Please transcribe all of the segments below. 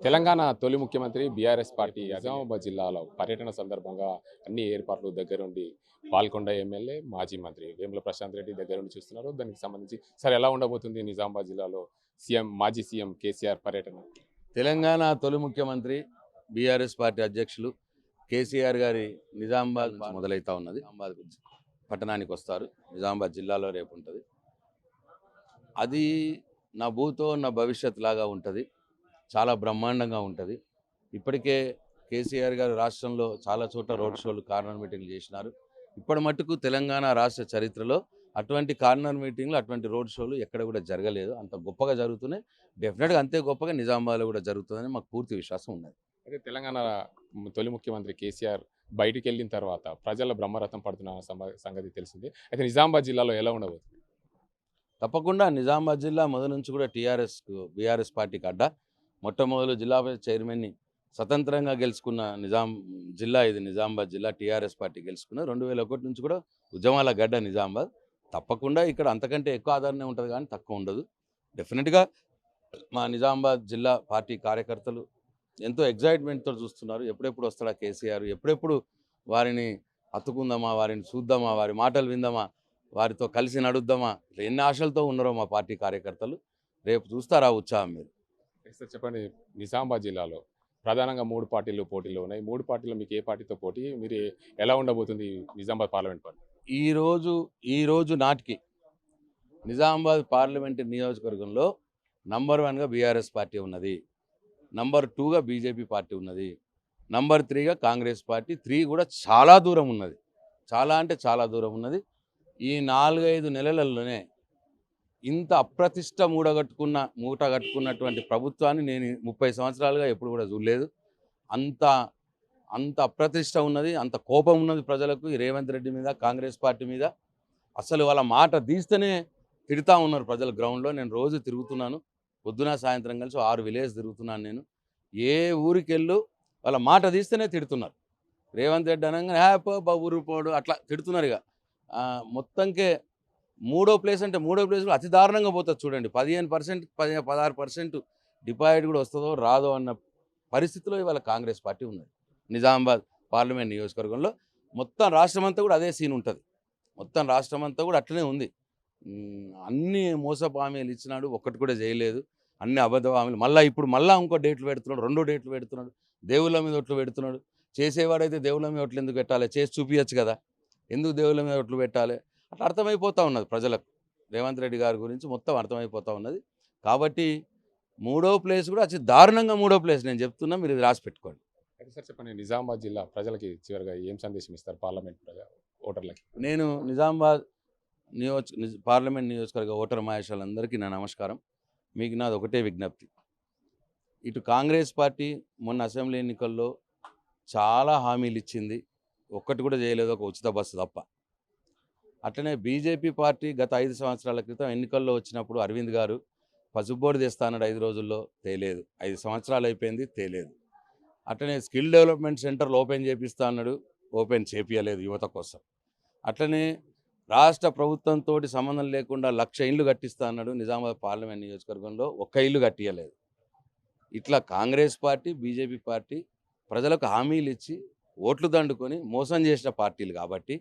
తెలంగాణ తొలి ముఖ్యమంత్రి BRS party Nizamabad జిల్లాలో పర్యటన సందర్భంగా అన్ని ఏర్పాట్లు దగ్గరుండి పాల్కొండ ఎమ్మెల్యే మాజీ మంత్రి వేముల ప్రశాంత్ రెడ్డి దగ్గరుండి చూస్తున్నారు. దానికి సంబంధించి సార్ ఎలా ఉండబోతుంది నిజామాబాద్ జిల్లాలో మాజీ సీఎం కేసీఆర్ పర్యటన? తెలంగాణ తొలి ముఖ్యమంత్రి బీఆర్ఎస్ పార్టీ అధ్యక్షులు కేసీఆర్ గారి నిజామాబాద్ మొదలవుతా ఉన్నది. నిజామాబాద్ పట్టణానికి వస్తారు. నిజామాబాద్ జిల్లాలో రేపు ఉంటుంది. అది నా భూతో నా భవిష్యత్ లాగా ఉంటుంది. చాలా బ్రహ్మాండంగా ఉంటుంది. ఇప్పటికే కేసీఆర్ గారు రాష్ట్రంలో చాలా చోట్ల రోడ్ షోలు, కార్నర్ మీటింగ్లు చేసినారు. ఇప్పటి మట్టుకు తెలంగాణ రాష్ట్ర చరిత్రలో అటువంటి కార్నర్ మీటింగ్లు, అటువంటి రోడ్ షోలు ఎక్కడ కూడా జరగలేదు. అంత గొప్పగా జరుగుతున్నాయి. డెఫినెట్గా అంతే గొప్పగా నిజామాబాద్లో కూడా జరుగుతుందని మాకు పూర్తి విశ్వాసం ఉన్నది. అయితే తెలంగాణ తొలి ముఖ్యమంత్రి కేసీఆర్ బయటికి వెళ్ళిన తర్వాత ప్రజల బ్రహ్మరథం పడుతున్న సంగతి తెలిసిందే. అయితే నిజామాబాద్ జిల్లాలో ఎలా ఉండబోతుంది? తప్పకుండా నిజామాబాద్ జిల్లా మొదటి నుంచి కూడా బీఆర్ఎస్ పార్టీకి అడ్డా. మొట్టమొదలు జిల్లా చైర్మన్ని స్వతంత్రంగా గెలుచుకున్న జిల్లా ఇది. నిజామాబాద్ జిల్లా టీఆర్ఎస్ పార్టీ గెలుచుకున్న 2001 నుంచి కూడా ఉద్యమాల గడ్డ నిజామాబాద్. తప్పకుండా ఇక్కడ అంతకంటే ఎక్కువ ఆదరణ ఉంటుంది కానీ తక్కువ ఉండదు. డెఫినెట్గా మా నిజామాబాద్ జిల్లా పార్టీ కార్యకర్తలు ఎంతో ఎగ్జైట్మెంట్తో చూస్తున్నారు. ఎప్పుడెప్పుడు వస్తాడా కేసీఆర్, ఎప్పుడెప్పుడు వారిని హత్తుకుందామా, వారిని చూద్దామా, వారి మాటలు విందామా, వారితో కలిసి నడుద్దామా, ఇట్లా ఎన్ని ఆశలతో ఉన్నారో మా పార్టీ కార్యకర్తలు. రేపు చూస్తారా ఉత్సాహం మీరు. సార్ చెప్పండి, నిజామాబాద్ జిల్లాలో ప్రధానంగా 3 పార్టీలు పోటీలో ఉన్నాయి. 3 పార్టీలో మీకు ఏ పార్టీతో పోటీ? మీరు ఎలా ఉండబోతుంది నిజామాబాద్ పార్లమెంట్ పార్టీ? ఈ రోజు నాటికి నిజామాబాద్ పార్లమెంటు నియోజకవర్గంలో నంబర్ 1గా బీఆర్ఎస్ పార్టీ ఉన్నది, నంబర్ 2గా బీజేపీ పార్టీ ఉన్నది, నంబర్ 3గా కాంగ్రెస్ పార్టీ. 3 కూడా చాలా దూరం ఉన్నది. చాలా అంటే చాలా దూరం ఉన్నది. ఈ 4-5 నెలలలోనే ఇంత అప్రతిష్ట మూట కట్టుకున్నటువంటి ప్రభుత్వాన్ని నేను 30 సంవత్సరాలుగా ఎప్పుడు కూడా చూడలేదు. అంత అంత అప్రతిష్ట ఉన్నది, అంత కోపం ఉన్నది ప్రజలకు ఈ రేవంత్ రెడ్డి మీద, కాంగ్రెస్ పార్టీ మీద. అసలు వాళ్ళ మాట తీస్తేనే తిడతా ఉన్నారు ప్రజలు గ్రౌండ్లో. నేను రోజు తిరుగుతున్నాను, పొద్దున సాయంత్రం కలిసి 6 విలేజ్ తిరుగుతున్నాను నేను. ఏ ఊరికెళ్ళు వాళ్ళ మాట తీస్తేనే తిడుతున్నారు. రేవంత్ రెడ్డి అనగానే హ్యాపో ఊరు పోడు అట్లా తిడుతున్నారు. ఇక మొత్తంకే మూడో ప్లేస్ కూడా అతి దారుణంగా పోతుంది చూడండి. 15%, 16% డిపాజిట్ కూడా వస్తుందో రాదో అన్న పరిస్థితిలో ఇవాళ కాంగ్రెస్ పార్టీ ఉన్నది నిజామాబాద్ పార్లమెంట్ నియోజకవర్గంలో. మొత్తం రాష్ట్రం అంతా కూడా అదే సీన్ ఉంటుంది. మొత్తం రాష్ట్రం అంతా కూడా అట్లనే ఉంది. అన్ని మోసపు హామీలు ఇచ్చినాడు, ఒక్కటి కూడా చేయలేదు. అన్ని అబద్ధ హామీలు. ఇప్పుడు ఇంకో డేట్లు పెడుతున్నాడు, 2 డేట్లు పెడుతున్నాడు, దేవుళ్ళ మీద ఒట్లు పెడుతున్నాడు. చేసేవాడైతే దేవుళ్ళ మీద ఒట్లు ఎందుకు పెట్టాలి? చేసి చూపించచ్చు కదా, ఎందుకు దేవుళ్ళ మీద ఒట్లు పెట్టాలి? అట్లా అర్థమైపోతూ ఉన్నది ప్రజలకు. రేవంత్ రెడ్డి గారి గురించి మొత్తం అర్థమైపోతూ ఉన్నది. కాబట్టి 3వ ప్లేస్ కూడా అతి దారుణంగా 3వ ప్లేస్ నేను చెప్తున్నా, మీరు ఇది రాసి పెట్టుకోండి. అయితే సార్ చెప్పండి, నిజామాబాద్ జిల్లా ప్రజలకి చివరిగా ఏం సందేశం ఇస్తారు పార్లమెంట్ ఓటర్లకి? నేను నిజామాబాద్ పార్లమెంట్ నియోజకవర్గ ఓటర్ మహేషాలందరికీ నా నమస్కారం. మీకు నాది ఒకటే విజ్ఞప్తి. ఇటు కాంగ్రెస్ పార్టీ మొన్న అసెంబ్లీ ఎన్నికల్లో చాలా హామీలు ఇచ్చింది, ఒక్కటి కూడా చేయలేదు, ఒక ఉచిత బస్సు తప్ప. అట్లనే బీజేపీ పార్టీ గత 5 సంవత్సరాల క్రితం ఎన్నికల్లో వచ్చినప్పుడు అరవింద్ గారు పసుబోర్డు తెస్తా అన్నాడు, 5 రోజుల్లో తేలేదు. 5 సంవత్సరాలు అయిపోయింది, తేలేదు. అట్లనే స్కిల్ డెవలప్మెంట్ సెంటర్లు ఓపెన్ చేపిస్తా అన్నాడు, ఓపెన్ చేపియలేదు యువత కోసం. అట్లనే రాష్ట్ర ప్రభుత్వంతో సంబంధం లేకుండా 1,00,000 ఇళ్ళు కట్టిస్తా అన్నాడు, నిజామాబాద్ పార్లమెంట్ నియోజకవర్గంలో ఒక్క ఇల్లు కట్టియలేదు. ఇట్లా కాంగ్రెస్ పార్టీ, బీజేపీ పార్టీ ప్రజలకు హామీలు ఇచ్చి ఓట్లు దండుకొని మోసం చేసిన పార్టీలు. కాబట్టి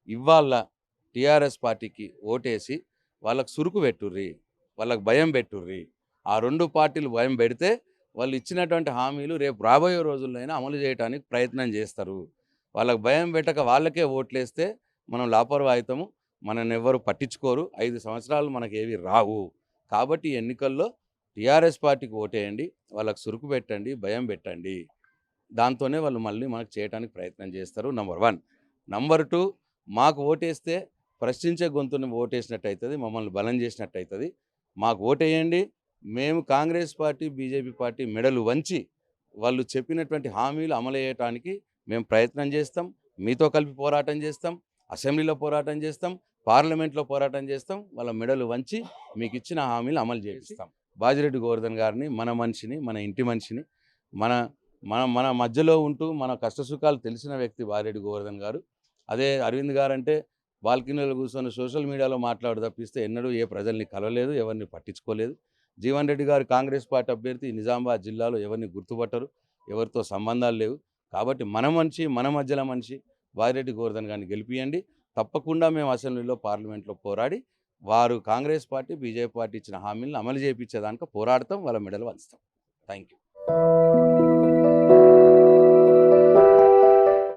ఇవాళ టీఆర్ఎస్ పార్టీకి ఓటేసి వాళ్ళకు సురుకు పెట్టుర్రి, వాళ్ళకు భయం పెట్టుర్రి. ఆ 2 పార్టీలు భయం పెడితే వాళ్ళు ఇచ్చినటువంటి హామీలు రేపు రాబోయే రోజుల్లోనైనా అమలు చేయడానికి ప్రయత్నం చేస్తారు. వాళ్ళకు భయం పెట్టక వాళ్ళకే ఓట్లేస్తే మనం లాపర్వాయితము, మనల్ని ఎవ్వరు పట్టించుకోరు. 5 సంవత్సరాలు మనకు ఏవి రావు. కాబట్టి ఎన్నికల్లో టీఆర్ఎస్ పార్టీకి ఓటేయండి, వాళ్ళకు సురుకు పెట్టండి, భయం పెట్టండి. దాంతోనే వాళ్ళు మళ్ళీ మనకు చేయడానికి ప్రయత్నం చేస్తారు. నంబర్ 1. నంబర్ 2, మాకు ఓటేస్తే ప్రశ్నించే గొంతుని ఓటేసినట్టు అవుతుంది, మమ్మల్ని బలం చేసినట్టు అవుతుంది. మాకు ఓటేయండి. మేము కాంగ్రెస్ పార్టీ, బీజేపీ పార్టీ మెడలు వంచి వాళ్ళు చెప్పినటువంటి హామీలు అమలు చేయడానికి మేము ప్రయత్నం చేస్తాం. మీతో కలిపి పోరాటం చేస్తాం, అసెంబ్లీలో పోరాటం చేస్తాం, పార్లమెంట్లో పోరాటం చేస్తాం. వాళ్ళ మెడలు వంచి మీకు ఇచ్చిన హామీలు అమలు చేస్తాం. బాజిరెడ్డి గోవర్ధన్ గారిని, మన మనిషిని, మన ఇంటి మనిషిని, మన మన మన మధ్యలో ఉంటూ మన కష్టసుఖాలు తెలిసిన వ్యక్తి బాజిరెడ్డి గోవర్ధన్ గారు. అదే అరవింద్ గారు అంటే బాల్కనీలో కూర్చొని సోషల్ మీడియాలో మాట్లాడు తప్పిస్తే ఎన్నడూ ఏ ప్రజల్ని కలవలేదు, ఎవరిని పట్టించుకోలేదు. జీవన్ రెడ్డి గారు కాంగ్రెస్ పార్టీ అభ్యర్థి నిజామాబాద్ జిల్లాలో ఎవరిని గుర్తుపట్టరు, ఎవరితో సంబంధాలు లేవు. కాబట్టి మన మనిషి, మన మధ్యలో మనిషి వాయిరెడ్డి గోవర్ధన్ గారిని గెలిపియండి. తప్పకుండా మేము అసెంబ్లీలో, పార్లమెంట్లో పోరాడి వారు కాంగ్రెస్ పార్టీ, బీజేపీ పార్టీ ఇచ్చిన హామీలను అమలు చేయించేదానికి పోరాడతాం, వాళ్ళ మెడలు వంచుతాం. Thank you.